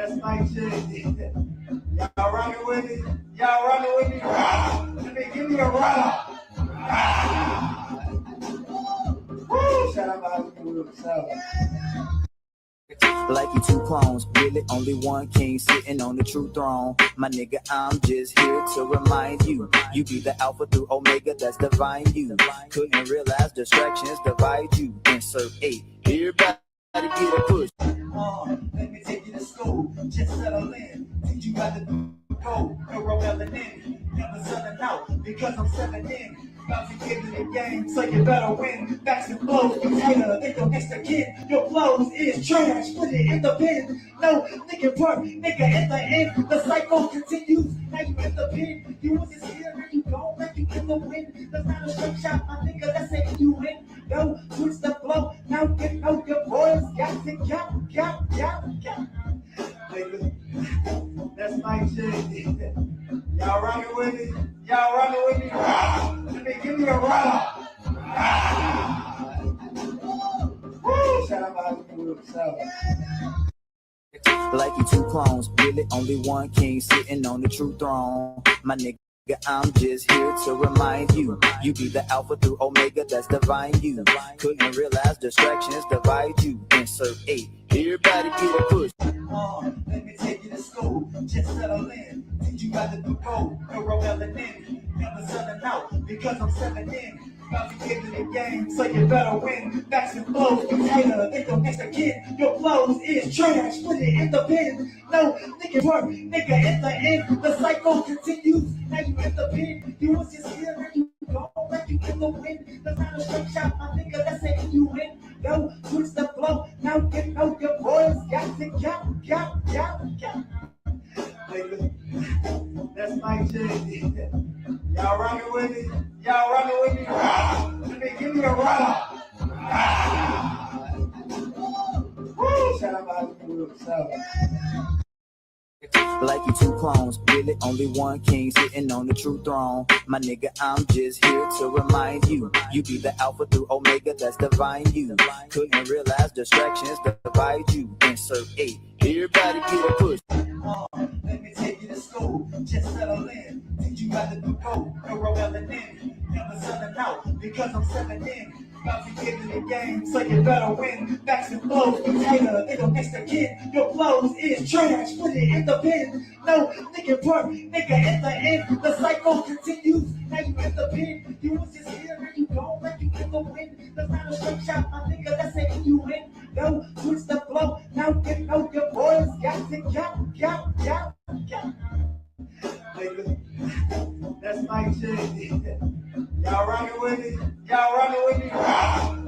That's my shit. Y'all rocking with me? Y'all rocking with me? Let me give me a rock. Woo! Shout out to Hollywood. Like you two clones, really only one king sitting on the true throne. My nigga, I'm just here to remind you, you be the alpha through omega, that's divine you. Couldn't realize distractions divide you. Insert 8, everybody get a push. Let me take you to school, just settle in. Teach you how to do code, no rebelling in. Never selling out, because I'm selling in. About to give you the game, so you better win. Backs and blows, you hater, they your extra kid. Your flows is trash, put it in the bin. No, nigga work, nigga at the end. The cycle continues, now you in the pin. You was just here, now you gone, now you in the win. That's not a straight shot, my nigga, that's it, you win. Yo, switch the flow, now get know your boys got to count. Nigga, that's my shit. Y'all rocking with me? Y'all rocking with me? Let me give me a rock. Woo! Shout out to Hollywood. Like you two clones, really only one king sitting on the true throne. My nigga, I'm just here to remind you, you be the alpha through omega, that's divine you. Couldn't realize distractions divide you. Insert 8, everybody get a push. Let me take you to school, just settle in. Teach you how to do code, no rebelling in. Never selling out, because I'm selling in. About to give you the game, so you better win. Backs and blows, you hater, they your extra kid. Your flows is trash, put it in the bin. No, nigga work, nigga at the end. The cycle continues, now you in the bin. You was just here, now you gone, now you in the win. That's not a straight shot, my nigga, that's it, you win. Yo, switch the flow, now get know your boys got to count. Nigga, that's my shit. Y'all rocking with me? Y'all rocking with me? Let me give me a rock. Woo! Shout out to Hollywood. Like you two clones, really only one king sitting on the true throne. My nigga, I'm just here to remind you, you be the alpha through omega, that's divine you. Couldn't realize distractions divide you. Insert 8, everybody get a push. Let me take you to school, just settle in. Teach you how to do code, no rebelling in. Never selling out, because I'm selling in. About to give you the game, so you better win. Backs and blows, you hater, they your extra kid. Your flows is trash, put it in the bin. No, nigga work, nigga at the end. The cycle continues, now you in the bin. You was just here, now you gone, now you in the win. That's not a straight shot, my nigga, that's it, you win. Yo, switch the flow, now get know your boys got to count. Nigga, that's my shit. Y'all rocking with me? Y'all rocking with me?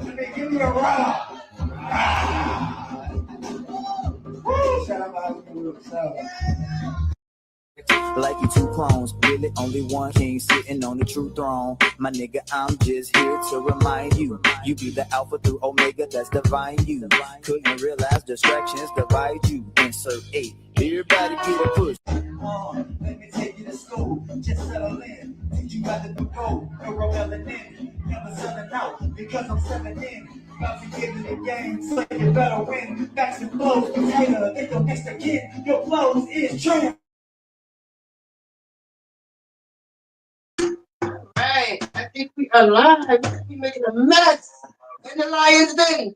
Let me give me a rock. Woo! Shout out to Hollywood. Like you two clones, really only one king sitting on the true throne. My nigga, I'm just here to remind you, you be the alpha through omega, that's divine you. Couldn't realize distractions divide you. Insert 8, everybody get a push. Let me take you to school, just settle in. Teach you how to do code, no rebelling in. Never selling out, because I'm selling in. About to give you the game, so you better win. Backs and blows, you hater, they your extra kid. Your flows is trash. Right, I think we are live. We making a mess in the Lions Den.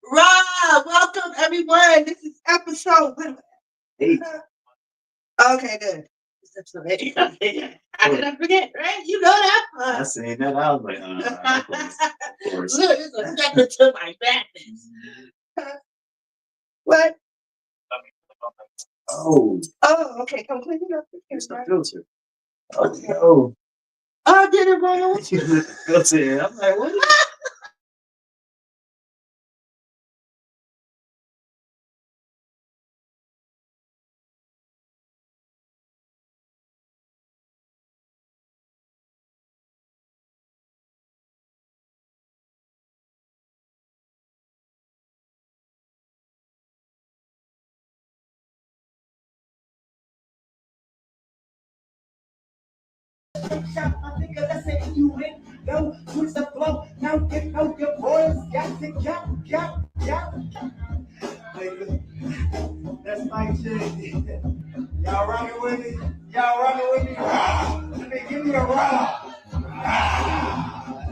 Rob, welcome everyone. This is episode 8. Okay, good. It's episode 8. I didn't forget, right? You know that. I seen that. I was like, of course. Look, it's a second to my madness. What? Oh, Okay. Come clean it up. it's the filter. Oh, I did it wrong. filter. I'm like, what? Shot, my nigga, that's it, you win. Yo, switch the flow, now get know your boys got to count. That's my chick. Y'all rocking with me? Y'all rocking with me? Rah! Let me give me a rah! Rah!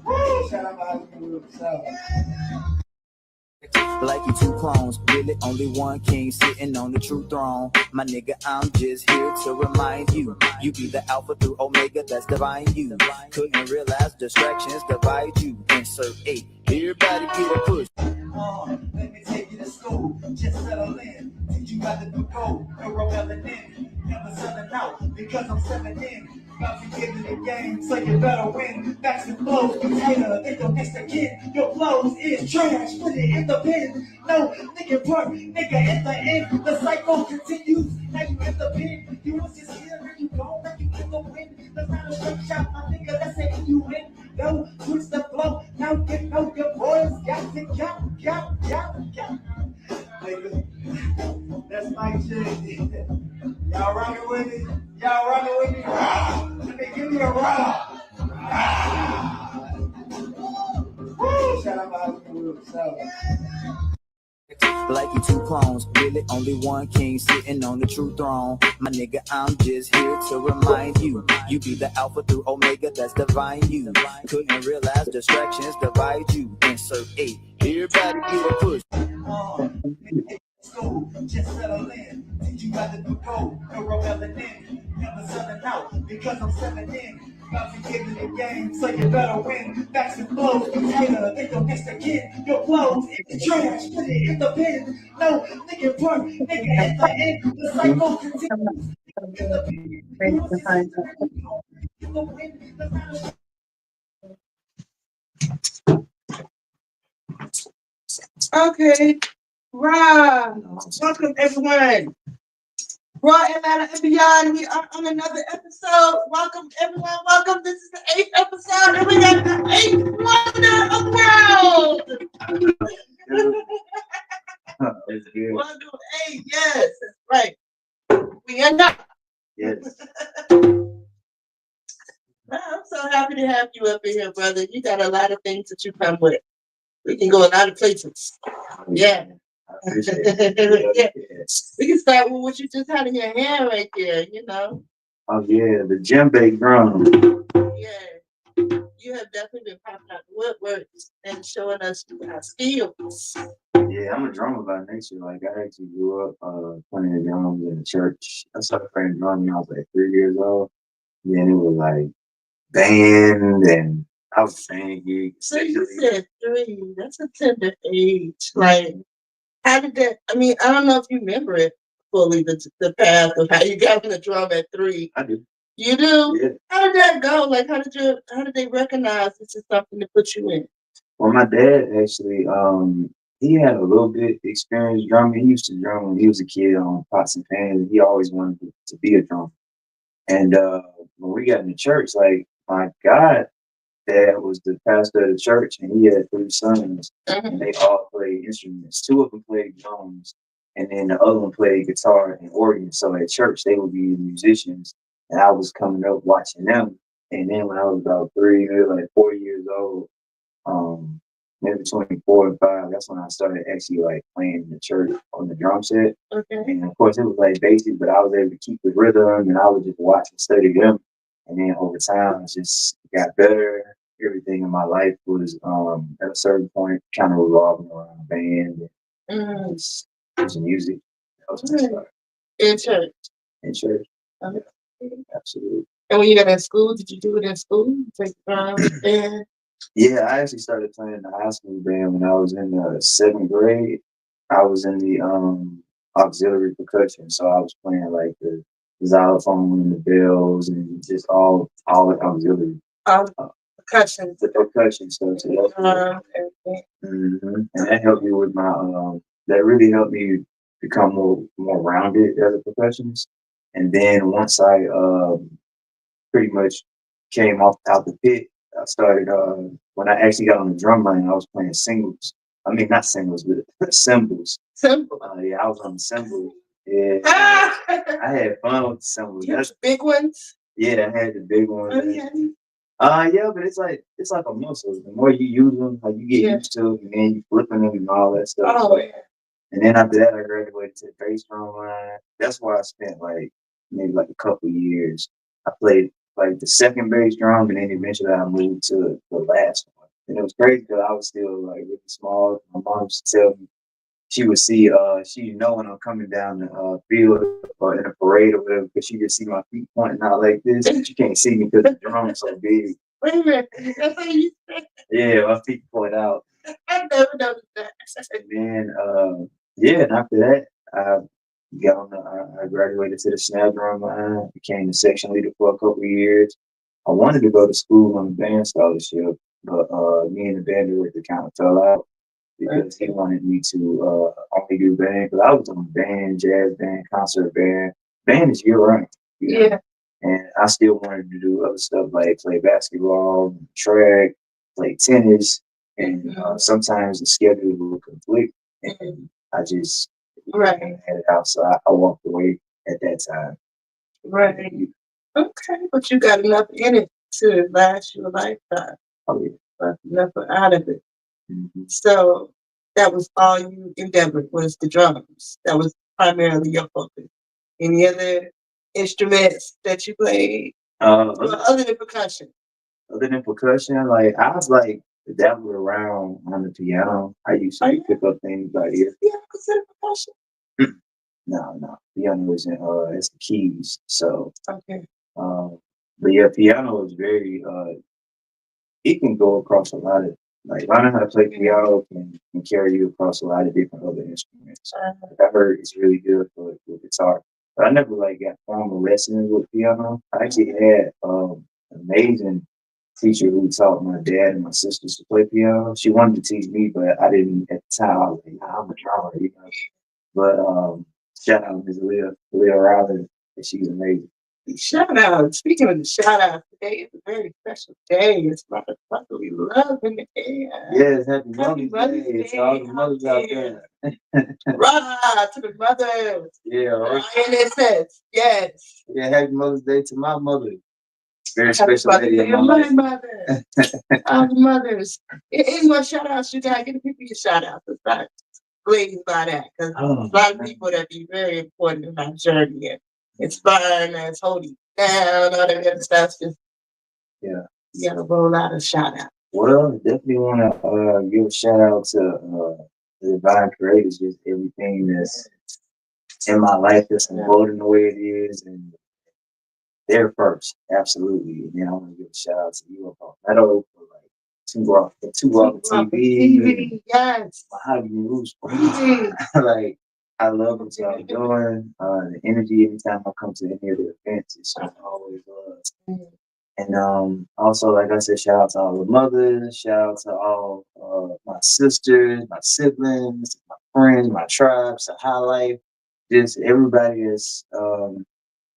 Woo! Shout out my Hollywood. So. Like you two clones, really only one king sitting on the true throne. My nigga, I'm just here to remind you, you be the alpha through omega, that's divine you. Couldn't realize distractions divide you. Insert 8, everybody get a push. Let me take you to school, just settle in. Teach you how to do code, no rebelling in. Never selling out, because I'm selling in. About to get in the game, so you better win. Facts and flows, potato, it don't mix the kid. Your flows is trash, put it in the bin. No, nigga part, nigga at the end. The cycle continues, now you in the bin. You was just here, and you gone, now you in the wind. That's not a straight shot, my nigga, that's it, you win. Go, switch the flow, now get know your voice. Got to count. Nigga, that's my chick. Y'all rocking with me? Y'all rocking with me? Rah! Let me give me a rah! Rah! Woo! Shout out my Hollywood. So. Like you two clones, really only one king sitting on the true throne. My nigga, I'm just here to remind you, you be the alpha through omega, that's divine you. Couldn't realize distractions divide you. Insert 8, everybody get a push. School, just settle in. Teach you how to do code, no rebelling in. Never selling out, because I'm selling in. About to get in the game, so you better win. Facts and flows, potato, it don't mix the kid. Your flows is trash, put it in the bin. No, nigga part, nigga at the end. The cycle continues. In the bin. You was just in the win. That's not Okay. Right. Welcome, everyone. Raw Atlanta and beyond. We are on another episode. Welcome, everyone. Welcome. This is the 8th episode, and we got the 8th wonder of the world. It's good. Wonder 8. Yes, that's right. We are not. Yes. I'm so happy to have you up in here, brother. You got a lot of things that you come with. We can go a lot of places. Yeah. I appreciate it. Yeah. Yeah. We can start with what you just had in your hand right there, you know. Oh yeah, the djembe drum. Yeah. You have definitely been popping out the woodworks and showing us our skills. Yeah, I'm a drummer by nature. Like I actually grew up playing drums in the church. I started playing drums when I was like 3 years old. Then it was like band and I was saying gigs. So you said 3. That's a tender age. Like, how did that? I mean, I don't know if you remember it fully, the path of how you got on the drum at 3. I do. You do? Yeah. How did that go? Like, how did they recognize this is something to put you in? Well, my dad actually, he had a little bit experience drumming. He used to drum when he was a kid on pots and pans. He always wanted to be a drummer. And when we got in the church, like my god dad was the pastor of the church, and he had 3 sons. And they all played instruments. 2 of them played drums, and then the other one played guitar and organ. So at church, they would be musicians, and I was coming up watching them. And then when I was about 3, maybe like 4 years old, maybe between 4 and 5, that's when I started actually like playing in the church on the drum set. Okay. And of course, it was like basic, but I was able to keep the rhythm, and I would just watch and study them. And then over time, it just got better. Everything in my life was at a certain point kind of revolving around band and just music. That was my start. In church. In church. Okay. Absolutely. And when you got in school, did you do it in school? Take band? Yeah, I actually started playing in the high school band when I was in the 7th grade. I was in the auxiliary percussion, so I was playing like the xylophone and the bells and just all the auxiliary. Percussion. The percussion stuff. So and that helped me with my that really helped me become more rounded as a percussionist. And then once I pretty much came out the pit, I started when I actually got on the drum line, I was playing singles. I mean not singles, but cymbals. Cymbals. Yeah, I was on the cymbals. Yeah. I had fun with the cymbals. That's big ones? Yeah, I had the big ones. Okay. Yeah, but it's like a muscle. The more you use them, like you get used to them, and then you flipping them and all that stuff. Oh, so, yeah. And then after that, I graduated to the bass drum line. That's where I spent like maybe like a couple of years. I played like the second bass drum, and then eventually I moved to the last one. And it was crazy because I was still like really small. My mom used to tell me she would see, she know when I'm coming down the field or in a parade or whatever, because she could see my feet pointing out like this. But you can't see me because the drum's so big. Wait a minute. That's how you say. Yeah, my feet point out. I never noticed that. And then, yeah, and after that, I I graduated to the snare drum line, became the section leader for a couple of years. I wanted to go to school on a band scholarship, but me and the band director kind of fell out because he wanted me to only do band. Because I was on band, jazz band, concert band. Band is year round, you know? Yeah. And I still wanted to do other stuff like play basketball, track, play tennis, and sometimes the schedule would conflict, and I just Right. had it out, so I walked away at that time. Right. Okay, but you got enough in it to last you a lifetime. Oh yeah. Enough out of it. Mm-hmm. So that was all you endeavored was the drums. That was primarily your focus. Any other instruments that you played? Other than percussion. Other than percussion, like I was like dabbling around on the piano. I used to pick up things by ear. Yeah, consider percussion. No. Piano isn't it's the keys. So okay. But yeah, piano is very it can go across a lot of like learning how to play piano can carry you across a lot of different other instruments. I heard it's really good for guitar. But I never like got formal lessons with piano. I actually had an amazing teacher who taught my dad and my sisters to play piano. She wanted to teach me, but I didn't at the time. I was like, nah, I'm a drummer, you know. But shout out Ms. Leah Riley, and she's amazing. Shout out. Speaking of the shout out, today is a very special day. It's motherfuckerly love in the air. Yes, happy Mother's Day to all the mothers out there. Rah to the mothers. Yeah, right. And it says, yes. Yeah, happy Mother's Day to my mother. Very special lady in my life. Mother. All the mothers. Any more shout outs you got? Give the people your shout outs. It's not blatant by that because a lot of people that be very important in my journey and inspiring us, holding down, all that other stuff. Just, you gotta roll out a shout out. Well, definitely want to give a shout out to the divine creators, just everything that's in my life that's unfolding the way it is, and they're first, absolutely. And then I want to give a shout out to you about Meadow for like two rock TV, yes, Mahogany Roots, like. I love what y'all doing. The energy anytime I come to any of the events, it's just always love. And also, like I said, shout out to all the mothers, shout out to all my sisters, my siblings, my friends, my tribes, the high life, just everybody is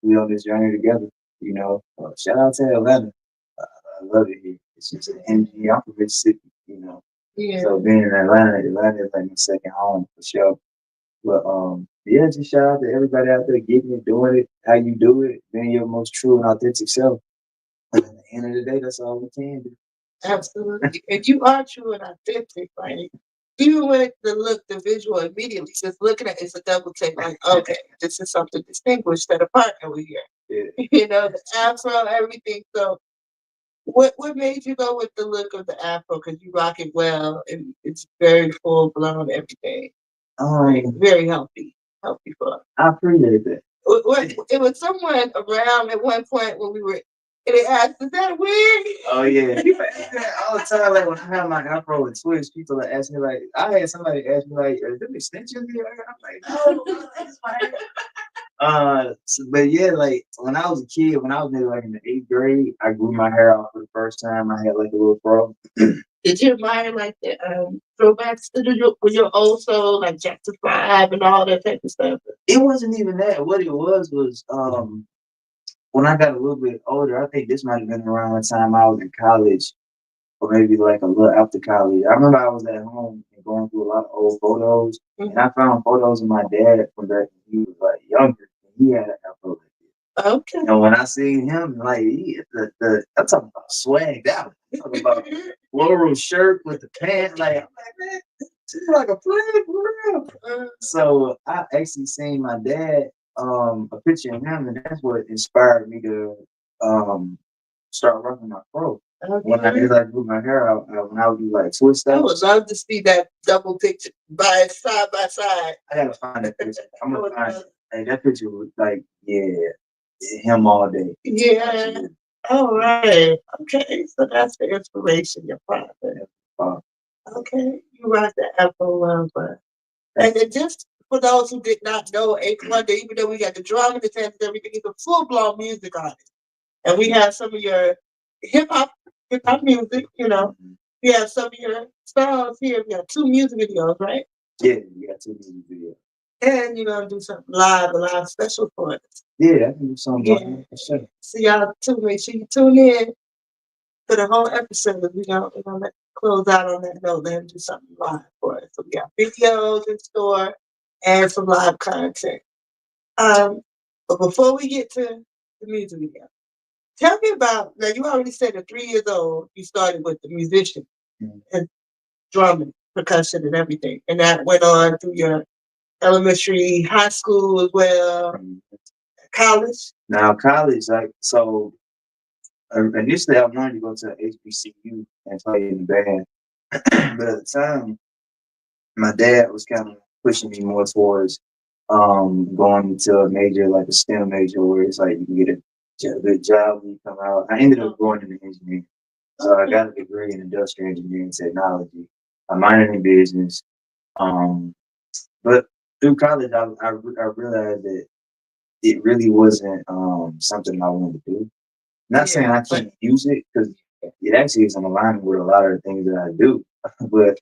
we on this journey together. You know, shout out to Atlanta. I love it here. It's just an energy. I'm from Mississippi, you know. Yeah. So being in Atlanta is like my second home for sure. But yeah, just shout out to everybody out there getting it, doing it, how you do it, being your most true and authentic self. But at the end of the day, that's all we can do. Absolutely. And you are true and authentic, right? Even with the look, the visual, immediately just looking at it's a double take, like, okay, this is something distinguished that apart over here. Yeah. You know, the afro, everything. So what made you go with the look of the afro? Because you rock it well and it's very full blown everything. Right? Very healthy for us. I appreciate that. It was someone around at one point when we were, and they asked, "Is that weird?" Oh yeah, people ask that all the time. Like when I have my afro and twist, people are asking me like, I had somebody ask me like, "Are there extensions here?" I'm like, "No, that's fine." But yeah, like when I was a kid, when I was maybe like in the 8th grade, I grew my hair out for the first time. I had like a little fro. Did you admire like the throwbacks to your old soul, like Jackson 5 and all that type of stuff? It wasn't even that. What it was when I got a little bit older, I think this might have been around the time I was in college, or maybe like a little after college. I remember I was at home and going through a lot of old photos, and I found photos of my dad from back when he was like younger, and he had an afro like this. Okay. And when I seen him, like I'm talking about swagged out. I'm talking about floral shirt with the pants. Like I'm like, man, She's like a plague for real. So I actually seen my dad, a picture of him, and that's what inspired me to start rocking my fro. When I did like put my hair out, when I would do like twist I outs. would love to see that double picture side by side. I gotta find that picture. I'm gonna find it. Hey, that picture was like, yeah, him all day. Yeah. Absolutely. All right. Okay. So that's the inspiration, your father. Okay. You rock the Afro lover. And then just for those who did not know, Eighth Wonder, even though we got the drum and the dance and everything, he's a full blown music artist. And we have some of your hip hop music, you know. We have some of your songs here. We have 2 music videos, right? Yeah, we got 2 music videos. And you're gonna do something live, a live special for us. Yeah, I can do something. Yeah. For sure. So y'all too, make sure you tune in for the whole episode. We're gonna close out on that note and do something live for us. So we got videos in store and some live content. But before we get to the music video, tell me about, now you already said at 3 years old you started with the musician and drumming, percussion and everything. And that went on through your elementary, high school as well, college. Now college, like so initially I wanted to go to HBCU and play in the band. But at the time my dad was kind of pushing me more towards going into a major like a STEM major where it's like you can get a good job when you come out. I ended up going into engineering. So I got a degree in industrial engineering technology. I minored in business. But through college I realized that it really wasn't something I wanted to do. Not saying I can't use it because it actually is in alignment with a lot of the things that I do. But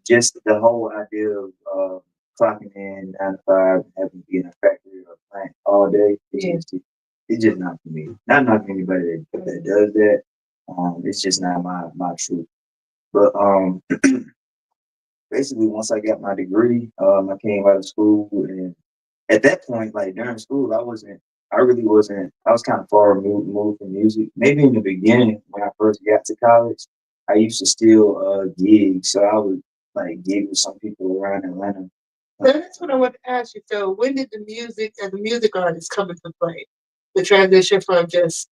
just the whole idea of clocking in 9 to 5, having to be in a factory or a plant all day, it's just not for me. Not knocking anybody that does that. It's just not my truth. But basically, once I got my degree, I came out of school, and at that point, like during school, I really wasn't. I was kind of far removed from music. Maybe in the beginning, when I first got to college, I used to still gig, so I would like gig with some people around Atlanta. So that's what I want to ask you. So when did the music as a music artist come into play? The transition from just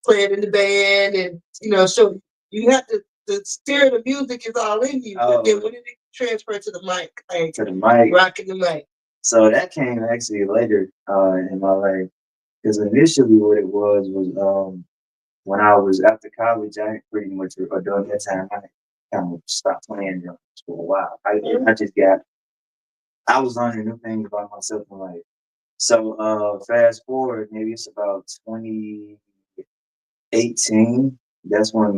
playing in the band and so you have the spirit of music is all in you. But then when did it transfer to the mic? Like to the mic. Rocking the mic. So that came actually later in my life. Because initially what it was when I was after college, I pretty much during that time I kind of stopped playing drums for a while. I was learning new things about myself in life. So fast forward, maybe it's about 2018. That's when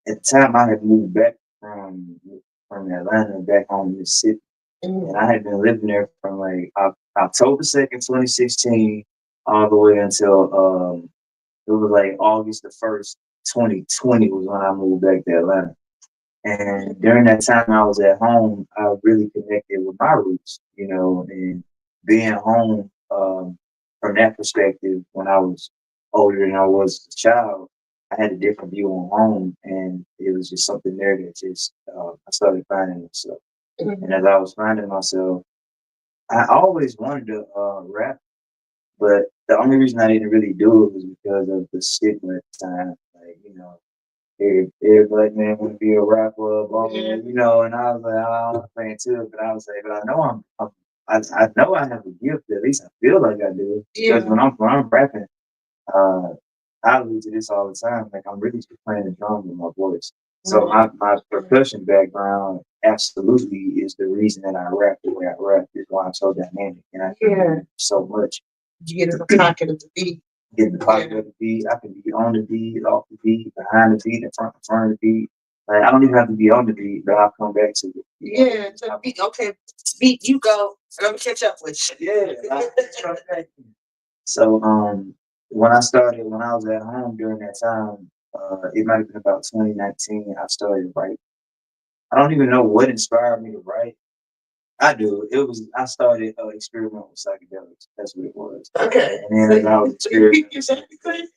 at the time I had moved back from Atlanta back home in Mississippi. And I had been living there from like October 2nd, 2016, all the way until it was like August the 1st, 2020 was when I moved back to Atlanta. And during that time I was at home, I really connected with my roots, and being home from that perspective when I was older than I was as a child, I had a different view on home, and it was just something there that just I started finding myself. And as I was finding myself, I always wanted to rap, but the only reason I didn't really do it was because of the stigma at the time. Like, every black man want to be a rapper, blah, blah, blah, and I was like, I'm not playing to it, but I was like, but I know I know I have a gift. At least I feel like I do. Because when I'm rapping, I allude to this all the time. Like I'm really just playing the drums with my voice. So my percussion background absolutely is the reason that I rap the way I rap. Is why I'm so dynamic and I can do so much. You get in the pocket of the beat. Get in the pocket of the beat. I can be on the beat, off the beat, behind the beat, in front of the beat. Like I don't even have to be on the beat, but I'll come back to it. So beat, okay, beat you go, and I'm gonna catch up with you. So when I was at home during that time, it might have been about 2019, I started writing. I don't even know what inspired me to write. I do. I started experimenting with psychedelics. That's what it was. Okay. And then I was experimenting.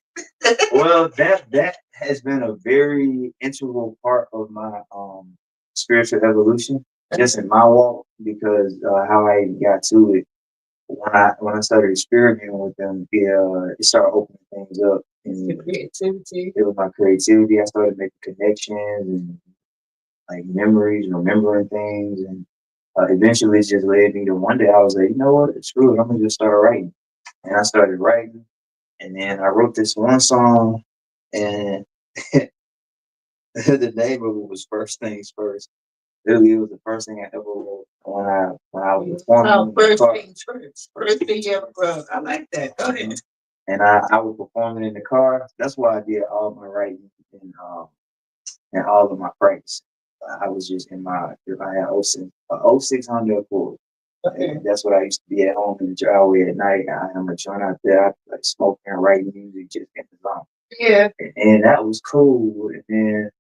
Well, that has been a very integral part of my spiritual evolution, just in my walk, because how I got to it when I started experimenting with them, it started opening things up. And creativity. it was my creativity. I started making connections and like memories, remembering things, and eventually it just led me to one day I was like, you know what, screw it, I'm gonna just start writing, and I started writing, and then I wrote this one song, and the name of it was First Things First. Literally, it was the first thing I ever wrote when I was performing. Oh, first things first. First thing you ever wrote. I like that. Go ahead. And I was performing in the car. That's why I did all my writing and all of my practice. I was just in my, if I had 06 Honda Accord. Okay. That's what I used to be at home in the driveway at night. I'm a joint out there, I like smoking and writing music just in the zone. Yeah. And that was cool. And then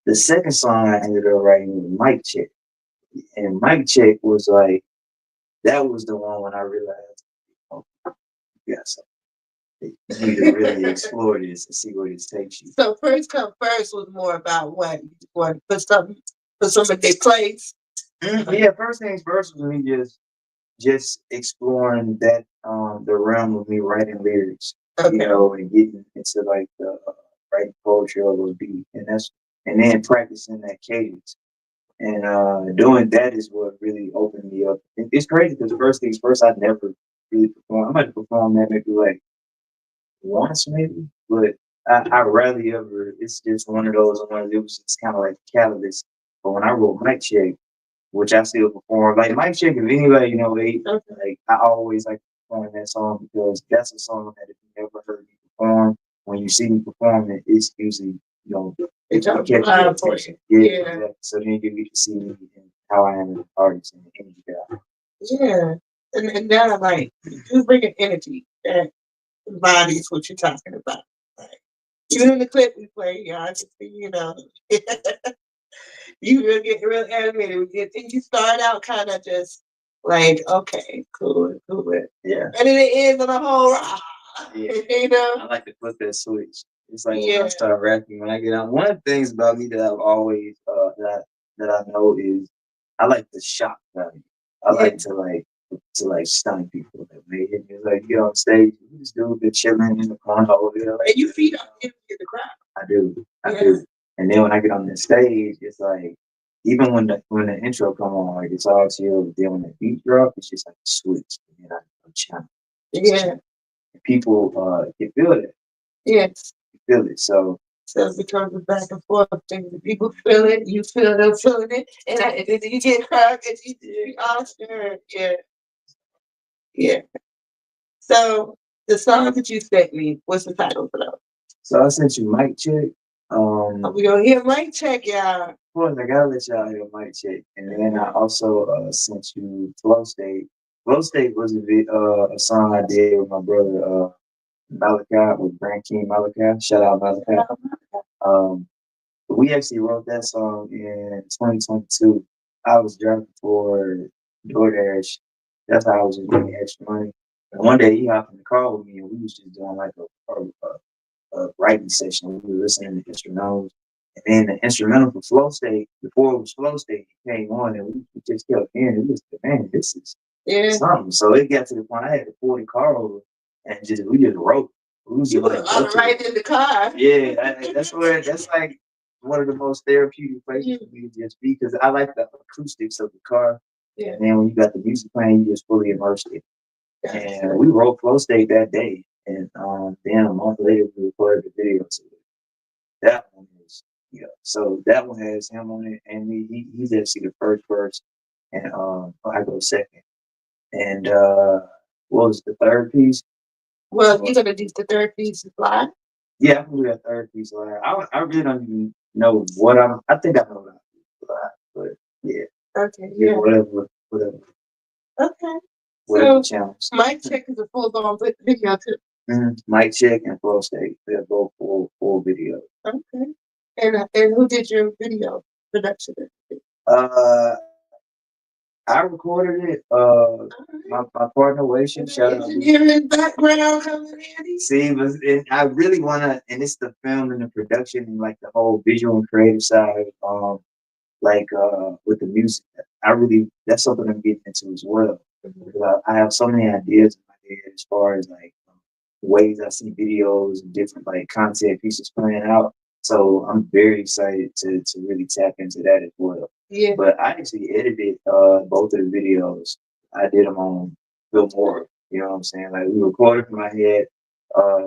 the second song I ended up writing was Mic Check. And Mic Check was like, that was the one when I realized, oh, yes, you need to really explore this and see where this takes you. So First Come First was more about what you want to put some in their place. Yeah, First Things First was me just exploring that the realm of me writing lyrics, you know, and getting into like the writing poetry or those beats, and then practicing that cadence. And doing that is what really opened me up. It's crazy because First Things First, I never really performed. I might perform that maybe like once, maybe, but I rarely ever. It's just one of those ones. It was just kind of like a catalyst. But when I wrote Mic Check, which I still perform, like Mic Check, if anybody like I always like performing that song because that's a song that if you never heard me perform, when you see me perform it, it's usually it catches your attention. Yeah. Exactly. So then you get to see me and how I am as an artist and the energy that yeah. And now like you bring an energy that embodies what you're talking about. Like, even in the clip we play, y'all just see, you will get real animated with it. And you start out kind of just like, okay, cool. Yeah. And then it ends on a whole rock. Yeah. I like to flip that switch. It's like when I start rapping, when I get on. One of the things about me that I've always that I know is I like the shock value. I like to stun people. That may hit me like get on stage, you just do a chilling in the corner over there. Like, and you feed up in the crowd. I do. And then when I get on the stage, it's like even when the intro come on, like it's all chill. But then when the beat drop, it's just like a switch. And then I'm chanting. Yeah. People can feel it. Yes. You feel it. So it becomes a back and forth thing. The people feel it, you feel them feeling it, and then you get crowd and you all sure. Yeah. So the song that you sent me, what's the title for those? So I sent you Mic Check. We gonna hear Mic Check, y'all. Of course, I gotta let y'all hear Mic Check, and then I also sent you Flow State. Flow State was a song I did with my brother Malachi, with Brand King Malachi. Shout out Malachi. We actually wrote that song in 2022. I was driving for DoorDash. That's how I was just getting extra money. And one day he hopped in the car with me, and we was just doing like a writing session. We were listening to instrumentals. And then the instrumental for Flow State, before it was Flow State, it came on, and we just kept hearing it. We was like, man, this is something. So it got to the point I had to pull the car over and we just wrote. We was you were right in the car. Yeah, that's like one of the most therapeutic places for me to just be, because I like the acoustics of the car. Yeah. And then when you got the music playing, you just fully immersed it. And we wrote Flow State that day. And then a month later, we recorded the video. So that one is, so that one has him on it. And he's actually the first verse. And I go second. And what was the third piece? Well, you're going to do the third piece live? Yeah, I can do that third piece live. I really don't even know what I think I know what I'm doing live, but yeah. Okay, yeah. Whatever. Okay. Whatever challenge. Mic Check is a full-blown video too. Mic Check and Flow State. They're both full video. Okay. And who did your video production? I recorded it. My partner Waisha, shout out. In background coming in. See, I really wanna, and it's the film and the production and like the whole visual and creative side. like with the music, that's something I'm getting into as well. Because I have so many ideas in my head as far as like ways I see videos and different like content pieces playing out. So I'm very excited to really tap into that as well. Yeah. But I actually edited both of the videos. I did them on Bill Moore. You know what I'm saying? Like we recorded from my head.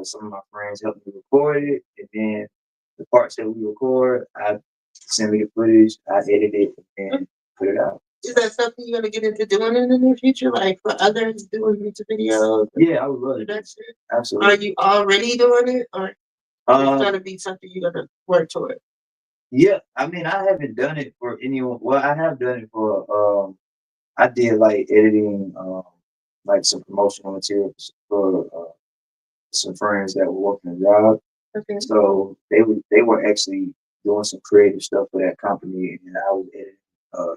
Some of my friends helped me record it, and then the parts that we record, I send me the footage, I edit it, and put it out. Is that something you're gonna get into doing in the near future, like for others doing YouTube videos? Yeah, I would love to. That shit? Absolutely. Are you already doing it, or it's Um, gonna be something you're gonna work toward? yeah, I mean, I haven't done it for anyone. Well, I have done it for. I did like editing, like some promotional materials for some friends that were working a job. Okay. So they were actually doing some creative stuff for that company, and I was editing a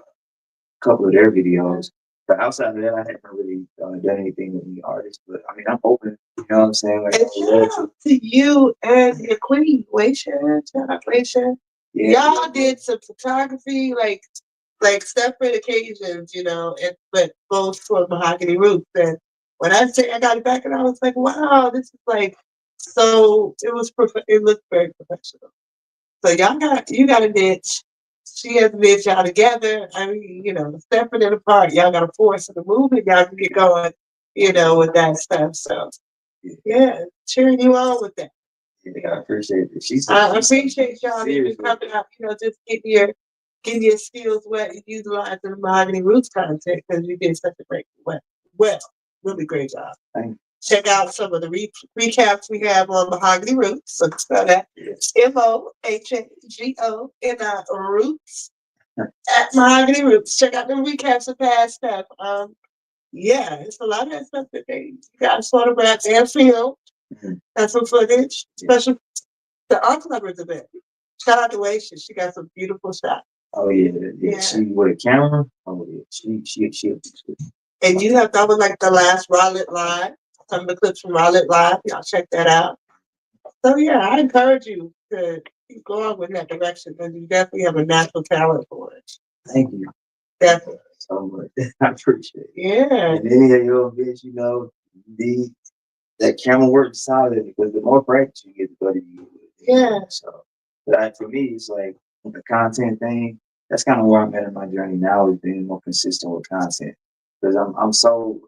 couple of their videos. But outside of that, I haven't really done anything with any artists. But I mean, I'm open. You know what I'm saying? Like, And I would love shout out to you and your queen, Waisha. Shout out, Waisha. Yeah, Y'all did some photography, like separate occasions, but both for Mahogany Roots. And when I say I got it back, and I was like, wow, this is like so. It looked very professional. So you got a niche. She has a niche. Y'all together. I mean, separate and apart. Y'all got a force in the movement. Y'all can get going, with that stuff. So yeah, cheering you on with that. yeah, I appreciate it. I appreciate y'all even coming out, just getting your skills wet and utilizing the Mahogany Roots content because you did such a great well, really great job. Thank you. Check out some of the recaps we have on Mahogany Roots. So spell that MOHAGON Roots at Mahogany Roots. Check out the recaps of past stuff. Yeah, it's a lot of that stuff that you guys photographed and filmed. That's some footage, especially the art lovers event. Shout out to Waisha. She got some beautiful shots. Oh yeah. She with a camera. Oh yeah, she. And that was like the last Rowlet Live. Some of the clips from Rowlet Live. Y'all check that out. So yeah, I encourage you to keep going with that direction because you definitely have a natural talent for it. Thank you. Definitely. So much. I appreciate it. Yeah. And any of your bitch, that camera work solid because the more practice you get, the better you get. Yeah. So, but for me, it's like the content thing. That's kind of where I'm at in my journey now, is being more consistent with content. Because I'm so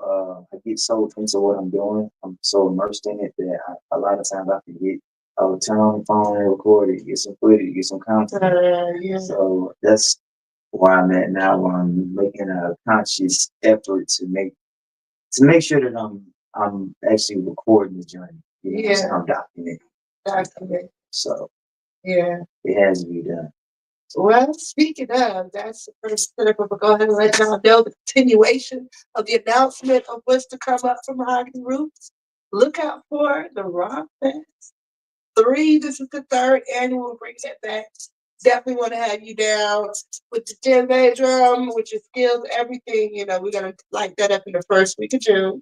I get so into what I'm doing. I'm so immersed in it that a lot of times I forget. I would turn on the phone and record it, get some footage, get some content. Yeah. So that's where I'm at now, where I'm making a conscious effort to make sure that I'm actually recording the journey. So I'm documenting. So yeah, it has to be done. Well, speaking of, that's the first step. But go ahead and let y'all know the continuation of the announcement of what's to come up from Mahogany Roots. Look out for the Rock Fest 3. This is the 3rd annual. Bring that back. Definitely want to have you down with the djembe drum, with your skills, everything. We're going to light that up in the first week of June.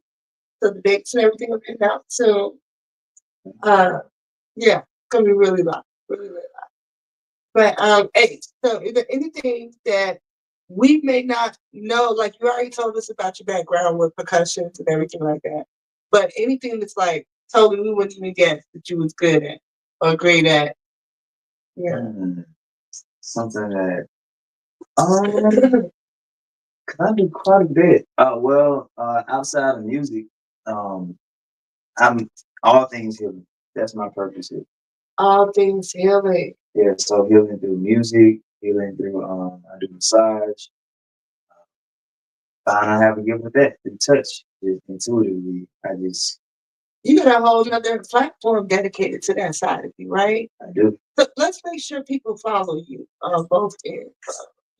So the dates and everything will be announced soon. Yeah, it's going to be really loud. Really, really loud. But hey, so is there anything that we may not know? Like you already told us about your background with percussions and everything like that. But anything that's like totally we wouldn't even guess that you was good at or great at. Yeah. Something that I do quite a bit. Outside of music, I'm all things healing. That's my purpose here. All things healing. Yeah, so healing through music, healing through I do massage. I have a gift with that, the touch. Just intuitively, you got a whole other platform dedicated to that side of you, right? I do. So let's make sure people follow you on both ends.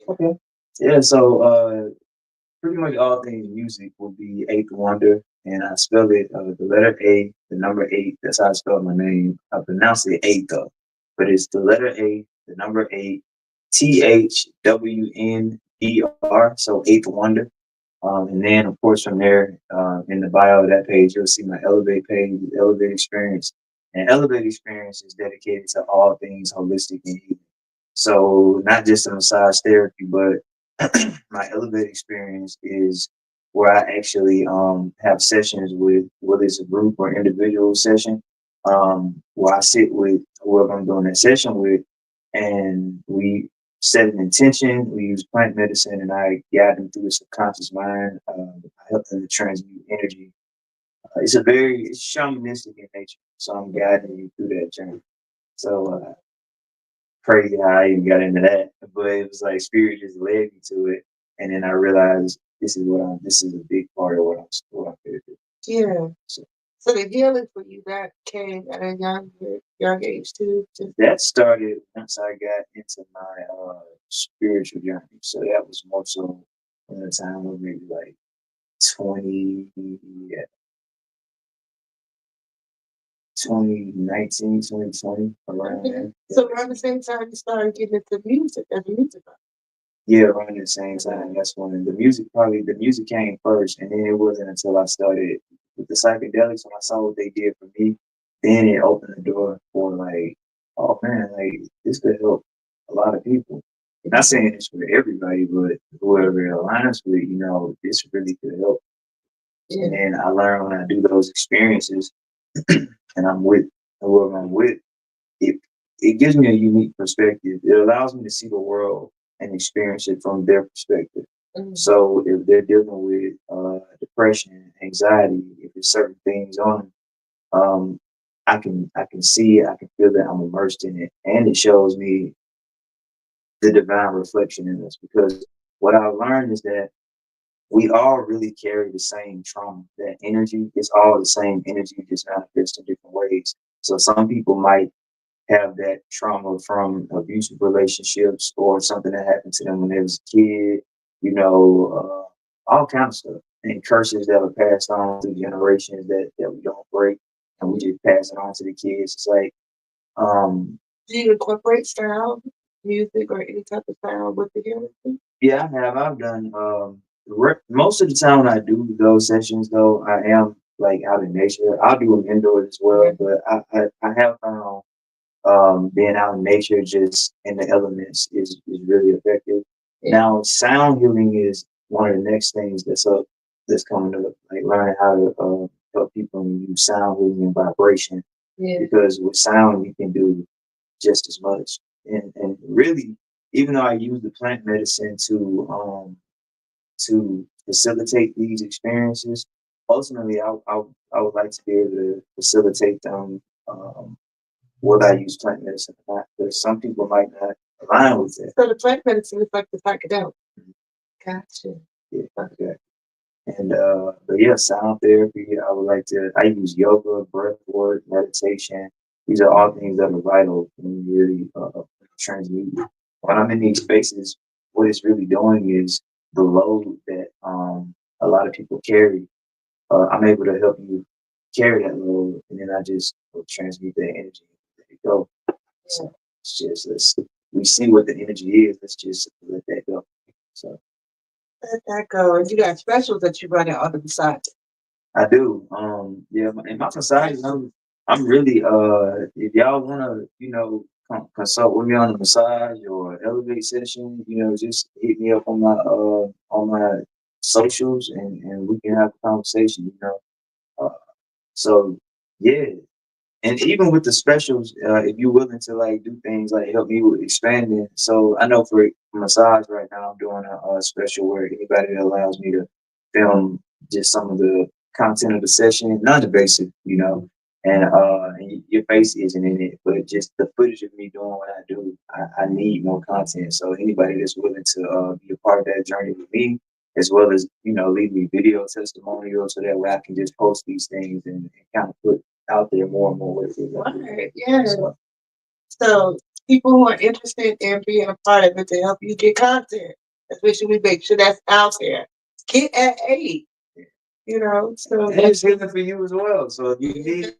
Okay. Yeah, so pretty much all things music will be Eighth Wonder, and I spell it the letter A, the number 8. That's how I spell my name. I pronounce it eight though, but it's the letter A, the number 8, THWNDR. So Eighth Wonder. And then, of course, from there, in the bio of that page, you'll see my Elevate page, Elevate Experience. And Elevate Experience is dedicated to all things holistic and healing. So not just a massage therapy, but my elevate experience is where I actually have sessions with, whether it's a group or individual session, where I sit with whoever I'm doing that session with, and we set an intention. We use plant medicine, and I guide them through the subconscious mind. I help them to transmute energy. It's shamanistic in nature, so I'm guiding you through that journey. So crazy how I even got into that, but it was like spirit just led me to it, and then I realized this is a big part of what I'm here to do. Yeah. So the healing for you, that came at a young age too. That started once I got into my spiritual journey. So that was more so when the time was maybe like 20, yeah, 2019, 2020, around there. So around the same time you started getting into music as a music artist. Yeah, around the same time. That's when the music came first, and then it wasn't until I started with the psychedelics when I saw what they did for me, then it opened the door for like, oh man, like this could help a lot of people. Not saying it's for everybody, but whoever it aligns with, this really could help. Yeah. And then I learned when I do those experiences, and I'm with whoever I'm with, it it gives me a unique perspective. It allows me to see the world and experience it from their perspective. Mm-hmm. So if they're dealing with depression, anxiety, if there's certain things on them, I can see it, I can feel that I'm immersed in it, and it shows me the divine reflection in us. Because what I learned is that we all really carry the same trauma. That energy is all the same energy, just manifests in different ways. So some people might have that trauma from abusive relationships or something that happened to them when they was a kid, all kinds of stuff. And curses that are passed on through generations that we don't break, and we just pass it on to the kids. It's like, do you incorporate style, music, or any type of style with the healing? Yeah, I have. I've done most of the time when I do those sessions, though, I am like out in nature. I'll do them indoors as well, but I have found being out in nature, just in the elements, is really effective. Yeah. Now, sound healing is one of the next things that's coming up, like learning how to help people use sound healing and vibration. Yeah. Because with sound, you can do just as much. And really, even though I use the plant medicine to facilitate these experiences, ultimately, I would like to be able to facilitate them. What I use plant medicine or not, because some people might not align with that. So the plant medicine is like the psychedelic. Gotcha. Yeah, okay. And but yeah, sound therapy. I use yoga, breath work, meditation. These are all things that are vital when you really transmute. When I'm in these spaces, what it's really doing is the load that a lot of people carry. I'm able to help you carry that load, and then I just transmute that energy. There you go. So it's just we see what the energy is. Let's just let that go. So let that go. And you got specials that you run out on the side. I do. Yeah, in my massages, I'm really if y'all wanna, consult with me on a massage or elevate session, just hit me up on my socials, and we can have a conversation. So yeah, and even with the specials, if you're willing to like do things like help me with expanding. So I know for massage right now, I'm doing a special where anybody that allows me to film just some of the content of the session, non-invasive, and your face isn't in it, but just the footage of me doing what I do. I need more content. So anybody that's willing to be a part of that journey with me, as well as leave me video testimonials, so that way I can just post these things and kind of put out there more and more with it. Right. Yeah. So people who are interested in being a part of it to help you get content, especially we make sure that's out there. Get at 8. So and it's healing for you as well. So if you need,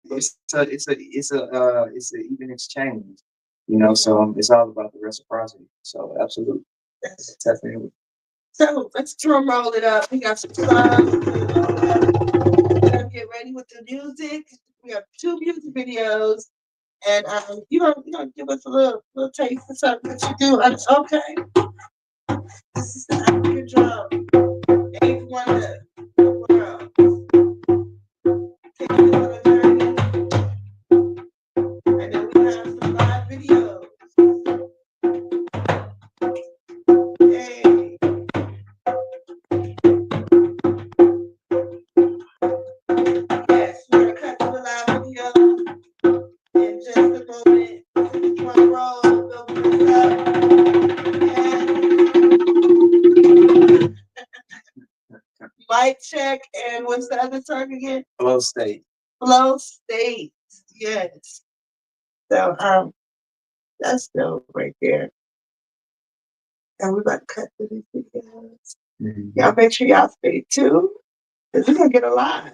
it's a even exchange. So it's all about the reciprocity. So absolutely, definitely. So let's drum roll it up. We got some songs. Get ready with the music. We have 2 music videos, And you gonna give us a little taste of something that you do. Okay. This is the African drum. Eighth wonder of the world. Take you on a journey. And then we have some live videos. Hey. Yes, we're gonna cut to the live video in just a moment. Drum roll, open this up. Mic check, and what's the other song again? Flow state. Flow state. Yes. So that's dope right there. And we're about to cut to these videos. Y'all make sure y'all stay tuned, because we're gonna get a live.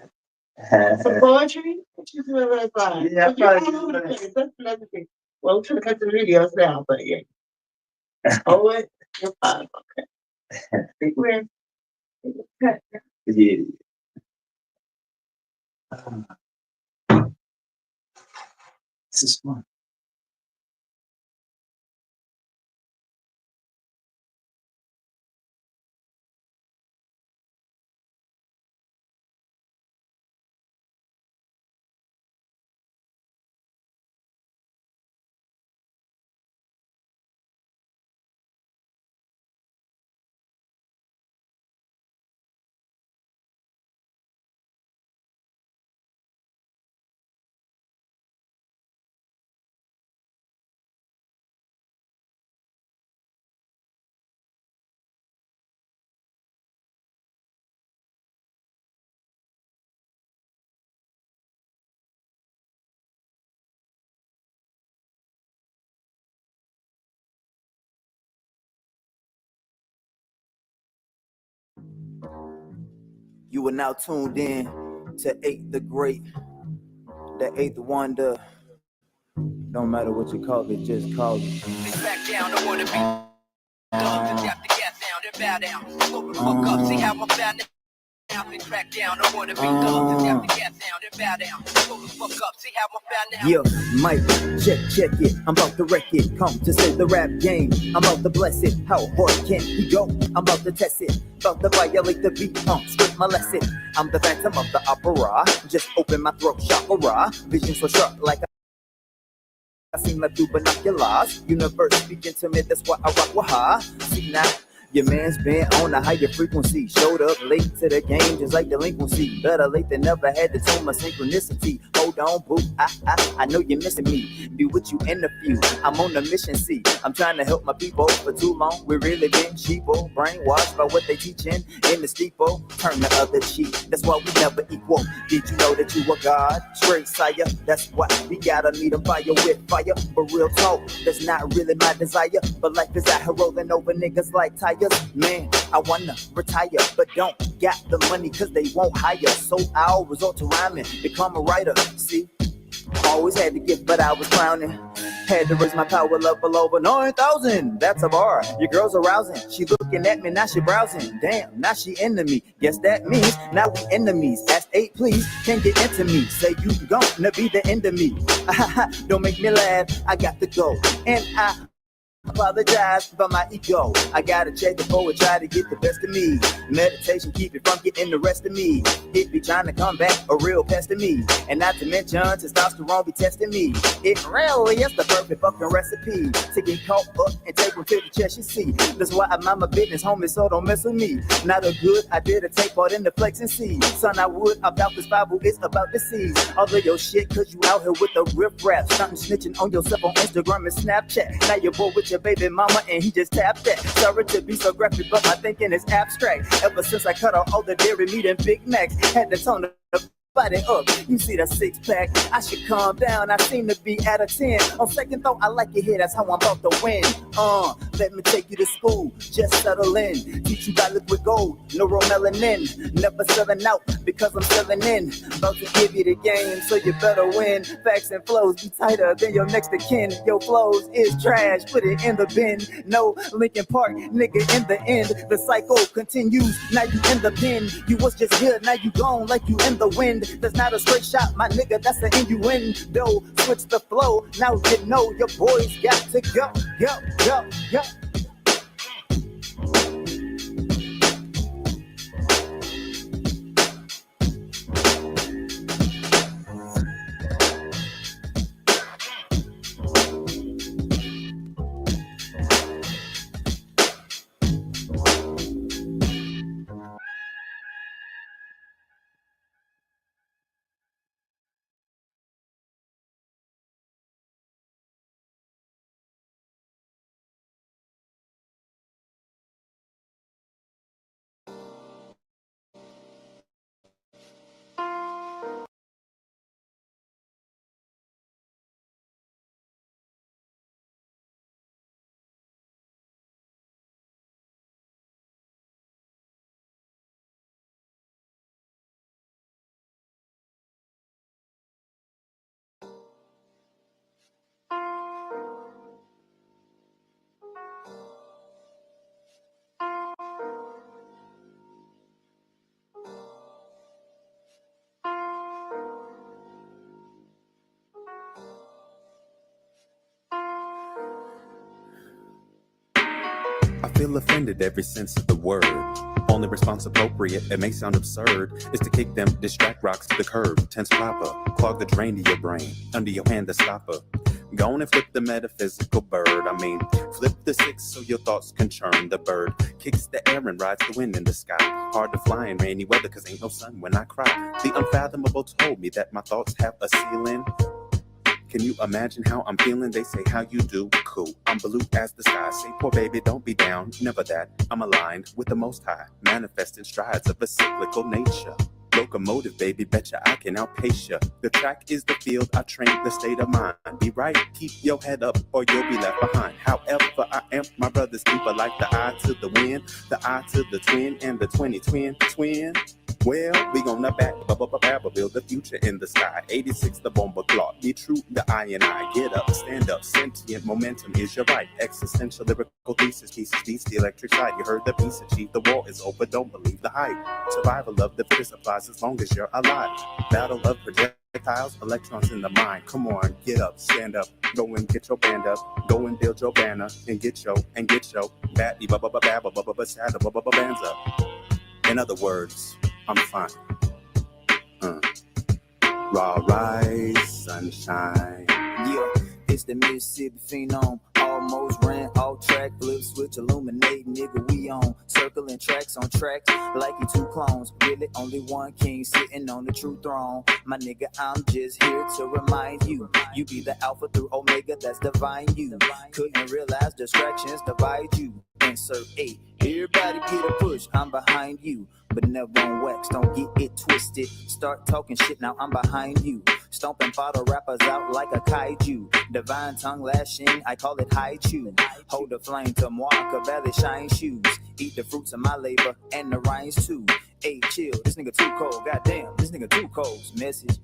Some poetry. What you doing right by? Yeah, You're all over the place. That's another thing. Well, we're trying to cut the videos now, but yeah. Oh, it. You're fine. Okay. I think we're cut. Yeah. This is fun. You are now tuned in to Eighth the Great, the Eighth Wonder. Don't matter what you call it, just call it. Back down, I wanna be got the gas down and bow down. Go the fuck up, see how I'm bow down. Crack down, I wanna be thugs, got the gas down and bow down. Go the fuck up, see how I'm bow down. Yeah, Mike, check it. I'm about to wreck it. Come to save the rap game. I'm about to bless it. How hard can we go? I'm about to test it. About to violate the beat, skip my lesson. I'm the phantom of the opera. Just open my throat, chakra. Vision so sharp like I seen my through binoculars. Universe speaking to me, that's why I rock with her. See now, your man's been on a higher frequency. Showed up late to the game, just like delinquency. Better late than never, had to tune my synchronicity. Hold on, boo, I know you're missing me. Be with you in a few, I'm on a mission, see. I'm trying to help my people for too long. We really been cheapo, brainwashed by what they teaching in the steeple. Turn the other cheek, that's why we never equal. Did you know that you were God? Straight sire, that's why we gotta meet them fire with fire. But real talk, that's not really my desire. But life is out here rolling over niggas like tires. Man, I wanna retire, but don't got the money cause they won't hire. So I'll resort to rhyming, become a writer. See, always had the gift, but I was clowning. Had to raise my power level over 9,000. That's a bar. Your girl's arousing. She looking at me, now she browsing. Damn, now she into me. Guess that means now we enemies. Ask 8, please. Can't get into me. Say you gonna be the end of me. Don't make me laugh. I got to go. And I apologize for my ego. I gotta check before I try to get the best of me. Meditation keep it from getting the rest of me. It be trying to come back a real pest of me. And not to mention testosterone be testing me. It really is the perfect fucking recipe to get caught up and take one to the chest, you see. That's why I mind my business, homie, so don't mess with me. Not a good idea to take part in the flex and see. Son, I would about this Bible, it's about the seas. All of your shit, cause you out here with the riff rap. Something snitching on yourself on Instagram and Snapchat. Now you're bored with your baby mama and he just tapped that. Sorry to be so graphic, but my thinking is abstract. Ever since I cut out all the dairy meat and Big Macs, had to tone the body up. You see the 6-pack, I should calm down. I seem to be at a 10. On second thought, I like it here, that's how I'm about to win. Let me take you to school, just settle in. Teach you about liquid gold, neuromelanin. Never selling out because I'm selling in. About to give you the game, so you better win. Facts and flows be tighter than your next of kin. Your flows is trash, put it in the bin. No Linkin Park, nigga, in the end. The cycle continues, now you in the pen. You was just here, now you gone like you in the wind. That's not a straight shot, my nigga, that's an innuendo. Switch the flow, now you know your boys got to go, go. I feel offended every sense of the word. Only response appropriate, it may sound absurd, is to kick them distract rocks to the curb. Tense proper, clog the drain to your brain. Under your hand, the stopper. Go on and flip the metaphysical bird. Flip the six so your thoughts can churn. The bird kicks the air and rides the wind in the sky. Hard to fly in rainy weather cause ain't no sun when I cry. The unfathomable told me that my thoughts have a ceiling. Can you imagine how I'm feeling? They say, how you do? Cool. I'm blue as the sky. Say, poor baby, don't be down. Never that. I'm aligned with the Most High. Manifesting strides of a cyclical nature. Locomotive, baby, betcha I can outpace ya. The track is the field, I train the state of mind. Be right, keep your head up, or you'll be left behind. However, I am my brother's keeper, like the eye to the wind, the eye to the twin, and the 20 twin. Well, we gonna build the future in the sky. 86, the bomber clock. Be true, the I and I. Get up, stand up, sentient momentum is your right. Existential lyrical thesis, pieces, beats the electric side. You heard the piece achieved, the war is over, don't believe the hype. Survival of the fittest applies as long as you're alive. Battle of projectiles, electrons in the mind. Come on, get up, stand up, go and get your band up. Go and build your banner, and get your batty bands up. In other words, I'm fine. Raw rise, sunshine. Yeah, it's the Mississippi phenom. Almost ran off track, flip switch, illuminate, nigga, we on. Circling tracks on tracks, like you two clones. Really only one king sitting on the true throne. My nigga, I'm just here to remind you. You be the alpha through omega, that's divine you. Couldn't realize distractions divide you. Insert 8, everybody get a push, I'm behind you. But never on wax, don't get it twisted. Start talking shit, now I'm behind you. Stomping bottle rappers out like a kaiju. Divine tongue lashing, I call it high chew. Hold the flame to moi, Cavalli shine shoes. Eat the fruits of my labor and the rhymes too. Hey, chill, this nigga too cold. Goddamn, this nigga too cold. Message.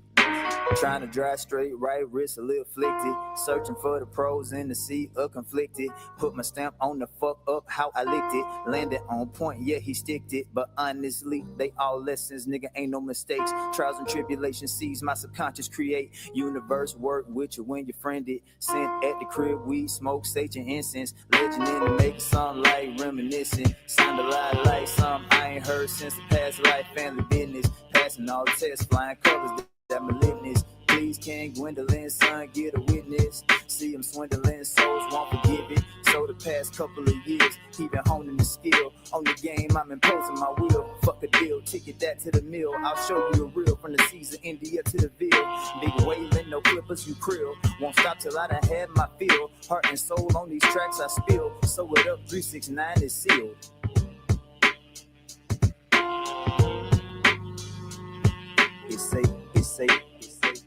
Trying to drive straight, right wrist a little afflicted. Searching for the pros in the sea of conflicted. Put my stamp on the fuck up how I licked it. Landed on point, yeah, he sticked it. But honestly, they all lessons, nigga, ain't no mistakes. Trials and tribulations seize my subconscious, create. Universe work with you when you're friended. Sent at the crib, weed, smoke, sage and incense. Legend in the making, something like reminiscing. Sound a lot like something I ain't heard since the past life, family business. Passing all the tests, flying colors. That malignance, please can Gwendolyn's son get a witness? See him swindling, souls won't forgive it. So the past couple of years, he been honing the skill. On the game, I'm imposing my will. Fuck a deal, ticket that to the mill. I'll show you a real from the seas of India to the Ville. Big whaling, no clippers, you krill. Won't stop till I done had my fill. Heart and soul on these tracks I spill. Sew it up, 369 is sealed. It's safe. It's safe. It's safe.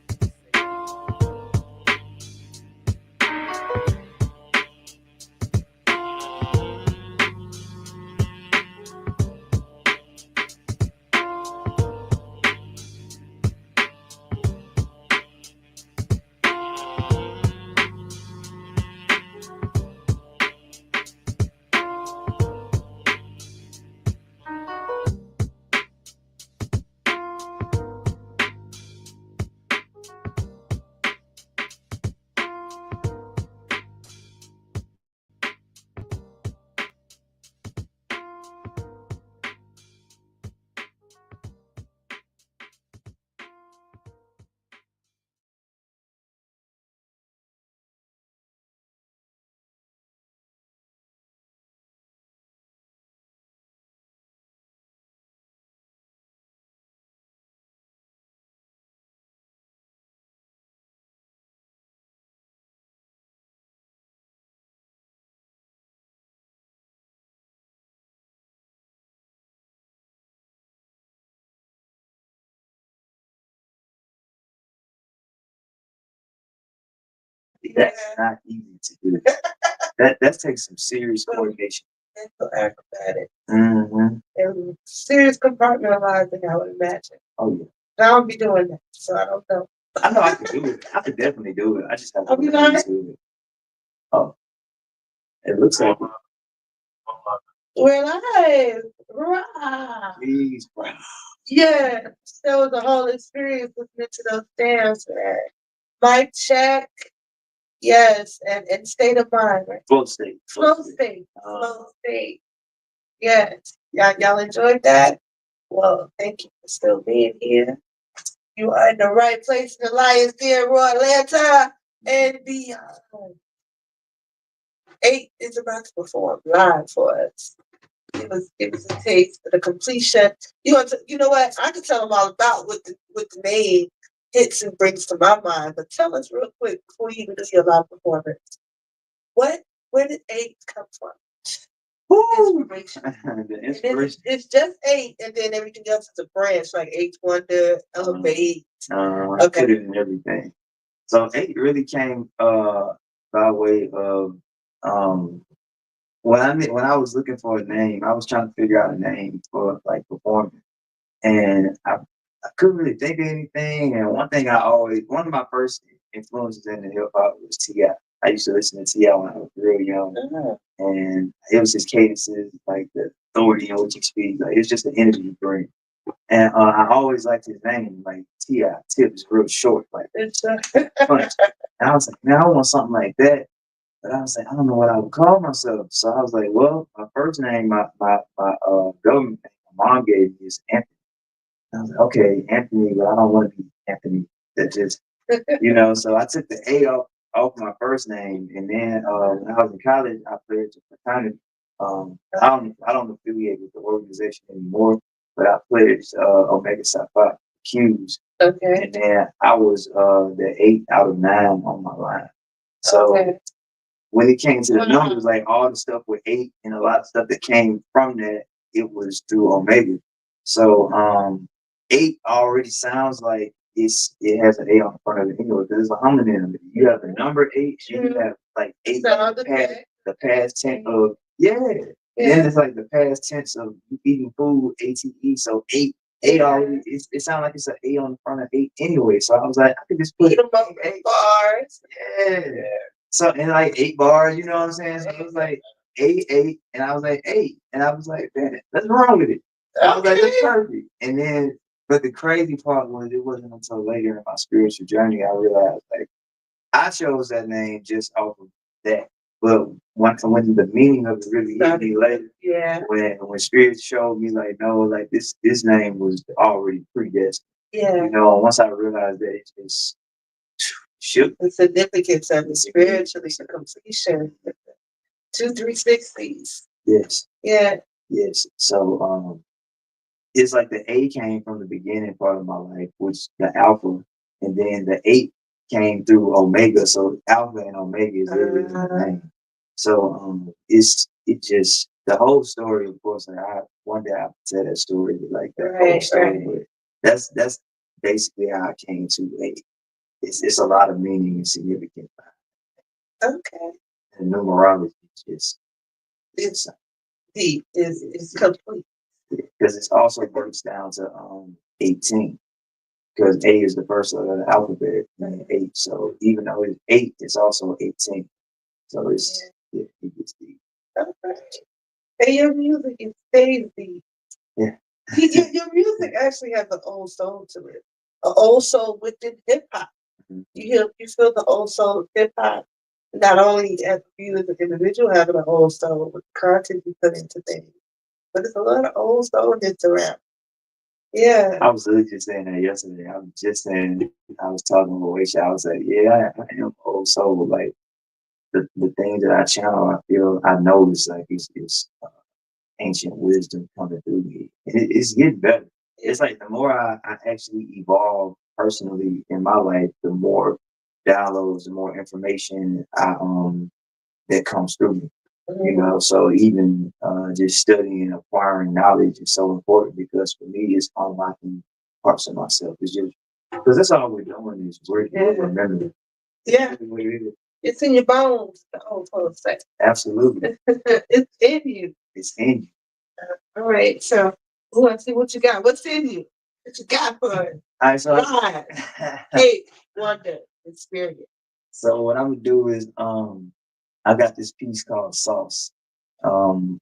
That's not easy to do. That takes some serious coordination. Mental acrobatic. Mm-hmm. And serious compartmentalizing, I would imagine. Oh yeah. I don't be doing that, so I don't know. I know I could do it. I could definitely do it. I just have to Have you look done it? into it. Oh, it looks like it. We're live. Hurrah. Please, bro. Yeah, that was a whole experience listening to those dance, man. Mic check. Yes, and state of mind, right? Flow state. Flow state. Flow state. Yes. Y'all enjoyed that? Well, thank you for still being here. You are in the right place in the Lions Den, Raw Atlanta, and beyond. 8 is about to perform live for us. Give us a taste of the completion. You know what? I can tell them all about what the name hits and brings to my mind, but tell us real quick before you even do your live performance. Where did 8 come from? Inspiration. The inspiration. It's just 8, and then everything else is a branch, like 8 Wonder, Elevate. I put it in everything. So 8 really came by way of when I was looking for a name, I was trying to figure out a name for like performing, and I couldn't really think of anything. And one of my first influences in the hip hop was T.I. I used to listen to T.I. when I was real young, and it was his cadences, like the authority in which he speaks. Like it's just the energy he brings. And I always liked his name, like T.I. Tip is real short, like it's funny. And I was like, man, I want something like that. But I was like, I don't know what I would call myself. So I was like, well, my first name, my government name, my mom gave me is Anthony. And I was like, okay, Anthony, but I don't want to be Anthony. That just, so I took the A off my first name. And then when I was in college, I pledged a fraternity. I don't affiliate with the organization anymore, but I pledged Omega Psi Phi Qs. Okay. And then I was the 8 out of 9 on my line. So when it came to the numbers, like all the stuff with 8 and a lot of stuff that came from that, it was through Omega. So 8 already sounds like it has an A on the front of it anyway, because it's a homonym. You have the number 8, you have like 8 the past tense of Then it's like the past tense of eating food, ATE. So 8 already it sounds like it's an A on the front of 8 anyway. So I was like, I could just put 8 bars. Yeah. So and like 8 bars, you know what I'm saying? So it was like 8, and I was like 8, and I was like, man, what's wrong with it? I was like, that's perfect. And then, but the crazy part was it wasn't until later in my spiritual journey I realized like I chose that name just off of that. But when the meaning of it really hit me later, when spirit showed me like no, like this name was already predestined. Once I realized that it just shook. The significance of the spiritually the completion. 2 360s. Yes. Yeah. Yes. So it's like the A came from the beginning part of my life, which the alpha, and then the 8 came through Omega. So alpha and Omega is really the name. So it just the whole story, of course, like one day I'll tell that story like that whole story. But that's basically how I came to 8. It's a lot of meaning and significance. Okay. And numerology is deep, is complete. Because it also breaks down to 18. Because A is the first letter of the alphabet, and 8. So even though it's 8, it's also 18. So it gets deep. Okay. And your music is stays deep. Yeah. Your music actually has an old soul to it. An old soul within hip hop. You feel the old soul of hip hop. Not only as you as an individual having an old soul with the content you put into things, but there's a lot of old soul that's around. Yeah. I was really just saying that yesterday. I was talking with Waisha. I was like, yeah, I am old soul. Like the things that I channel, I know it's like it's ancient wisdom coming through me. It's getting better. It's like the more I actually evolve personally in my life, the more downloads, the more information that comes through me. So even just studying and acquiring knowledge is so important because for me it's unlocking parts of myself. It's just because that's all we're doing is we're remembering. Yeah. It's in your bones, the old folks say. Absolutely. It's in you. It's in you. All right, so we want to see what you got. What's in you? What you got for it? All right, so Live, hate, wonder, experience. so what I'm gonna do is I got this piece called Sauce. Um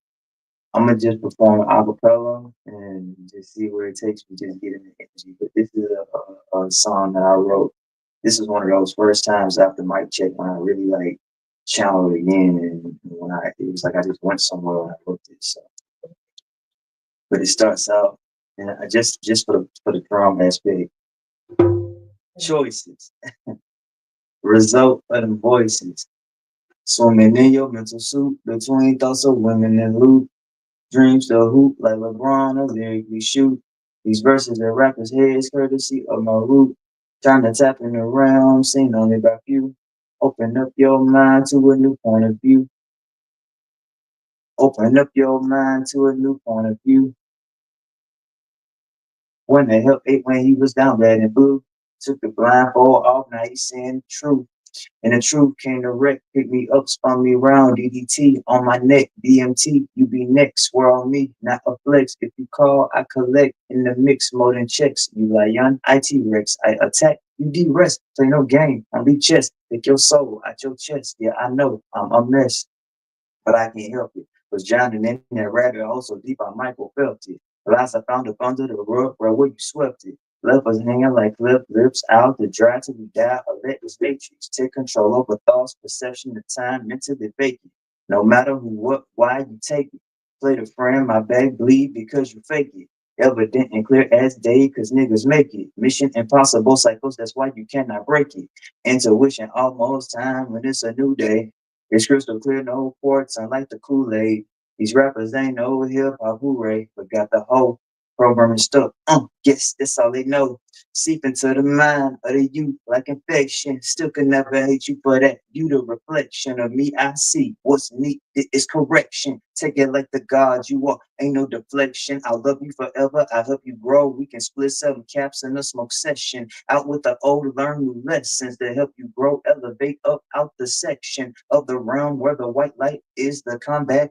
I'm gonna just perform an acapella and just see where it takes me, just get in the energy. But this is a song that I wrote. This is one of those first times after mic check when I really like channeled again, and when it was like I just went somewhere when I wrote this. So. But it starts out, and I just for the drum aspect, choices, result of the voices, swimming in your mental soup between thoughts of women and loot. Dreams to hoop like LeBron or lyrically shoot. These verses are rappers' heads, courtesy of my root. Trying to tap in the realm, seen only by few. Open up your mind to a new point of view. Open up your mind to a new point of view. When the help ate when he was down bad and blue. Took the blindfold off, now he's saying the truth. And the truth came to wreck, pick me up, spun me around, DDT on my neck, DMT, you be next, swear on me, not a flex. If you call, I collect in the mix, more than checks. You lion, IT Rex, I attack, you de-rest, play no game, only chess, take your soul out your chest. Yeah, I know, I'm a mess, but I can't help it. Was drowning in that rabbit hole so deep I Michael felt it. Last I found up under the rug where you swept it. Left us hanging like cliff lips out to dry till we die or let this matrix take control over thoughts, perception, the time, mentally vacant. No matter who, what, why you take it. Play the friend, my bag bleed because you fake it. Evident and clear as day, cause niggas make it. Mission impossible cycles, that's why you cannot break it. Intuition almost time when it's a new day. It's crystal clear, no ports, unlike the Kool-Aid. These rappers ain't no hip hop hooray, but got the whole programming stuck. Yes, that's all they know. Seep into the mind of the youth like infection. Still can never hate you for that. You the reflection of me. I see what's neat is correction. Take it like the God you are. Ain't no deflection. I love you forever. I help you grow. We can split 7 caps in a smoke session. Out with the old, learn new lessons to help you grow. Elevate up out the section of the realm where the white light is the combat.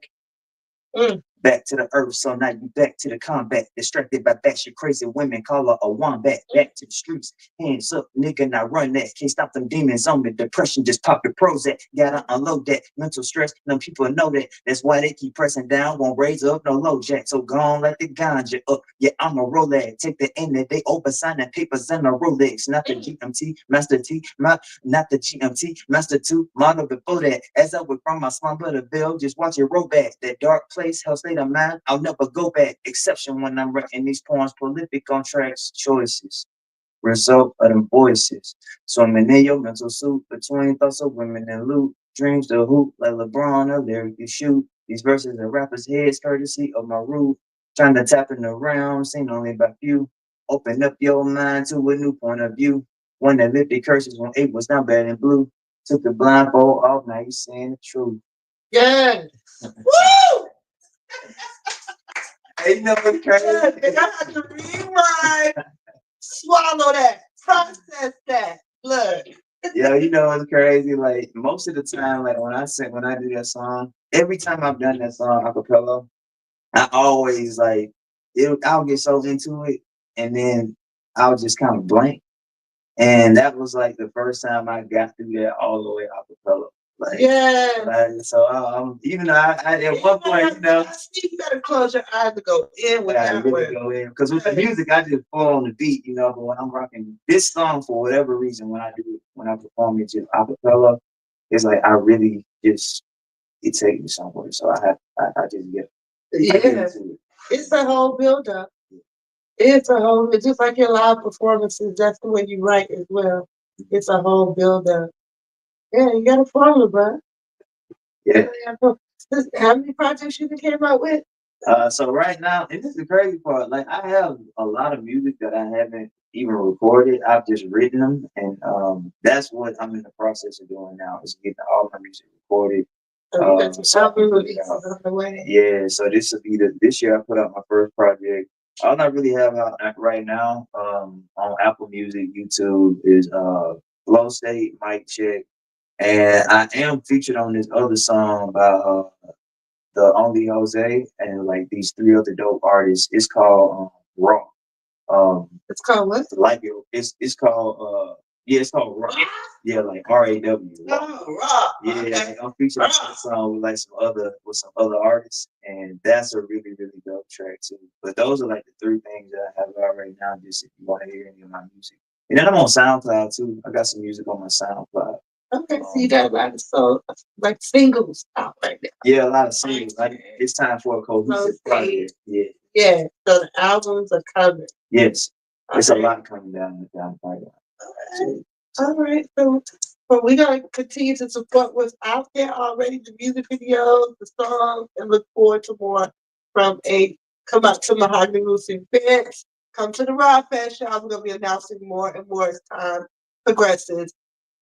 Back to the earth, so now you back to the combat. Distracted by batshit crazy women, call her a wombat. Back to the streets, hands up, nigga, now run that. Can't stop them demons on me. Depression just pop the Prozac. Gotta unload that mental stress. Them people know that. That's why they keep pressing down. Won't raise up no low jack. So gone like the ganja up. Yeah, I'm a Rolex. Take the end that they open signing papers and a Rolex. Not the GMT, Master T, not the GMT, Master 2, model before that. As I would from my slumber to bill, just watch it roll back. That dark place, hell state of mind, I'll never go back. Exception when I'm writing these poems, prolific on tracks, choices. Result of them voices. Swimming in your mental suit between thoughts of women and loot. Dreams to hoop like LeBron, a lyrically shoot. These verses are rappers' heads, courtesy of my roof. Trying to tap in the realm, seen only by few. Open up your mind to a new point of view. One that lifted curses when 8 was not bad and blue. Took the blindfold off, now you saying the truth. Yes. Woo! Ain't nothing crazy. And I had to rewind, swallow that, process that blood. Yeah, you know it's crazy. Like most of the time, like when I do that song, every time I've done that song acapella, I always like I'll get so into it, and then I'll just kind of blank. And that was like the first time I got through that all the way acapella. Like, Yeah. So even though I at one point, you gotta close your eyes to go in with I that really one. go in because with the music I just fall on the beat, But when I'm rocking this song for whatever reason, when I perform it just acapella, it's like I really just it takes me somewhere. So I just get into it. It's a whole build up. It's just like your live performances, that's the way you write as well. It's a whole build up. Yeah, you got a formula, bro. Yeah. How many projects you came out with? So right now, and this is the crazy part, like I have a lot of music that I haven't even recorded. I've just written them, and that's what I'm in the process of doing now is getting all my music recorded. Yeah, so this will be this year I put out my first project. All I really have out right now on Apple Music, YouTube is Flow State, Mic Check, And I am featured on this other song by the Only Jose and like these three other dope artists. It's called Raw. It's called what? Like it's called yeah, it's called Raw. Yeah, like RAW. Oh, Raw. Yeah, Okay. like, I'm featured on that song with like some other artists, and that's a really really dope track too. But those are like the three things that I have out right now. Just if you want to hear any of my music, and then I'm on SoundCloud too. I got some music on my SoundCloud. Okay, so you got a lot of like singles out right now. Yeah, a lot of singles. Like it's time for a cohesive project. Yeah. Yeah. So the albums are coming. Yes. Okay. It's a lot coming down the pipeline. All right. So we're going to continue to support what's out there already, the music videos, the songs, and look forward to more from come out to Mahogany Roots events. Come to the Raw Fest, y'all. We're going to be announcing more and more as time progresses.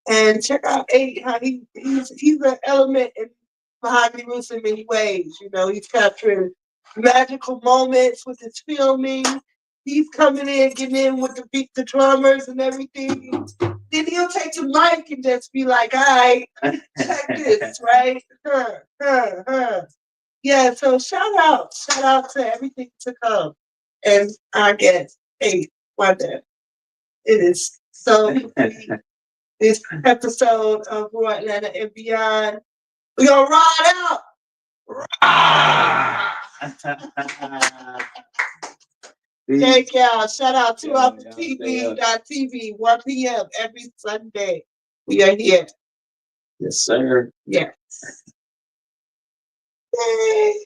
And check out how he's an element in Mahogany Roots in many ways. You know, he's capturing magical moments with his filming. He's coming in, getting in with the drummers and everything. Then he'll take the mic and just be like, all right, check this, right? Yeah, so shout out to everything to come. And I guess, hey, wonder. It is so this episode of Raw Atlanta and Beyond. We're gonna ride out. Thank y'all. Shout out to TV, 1 p.m. every Sunday. We are here. Yes, sir. Yes. Yay.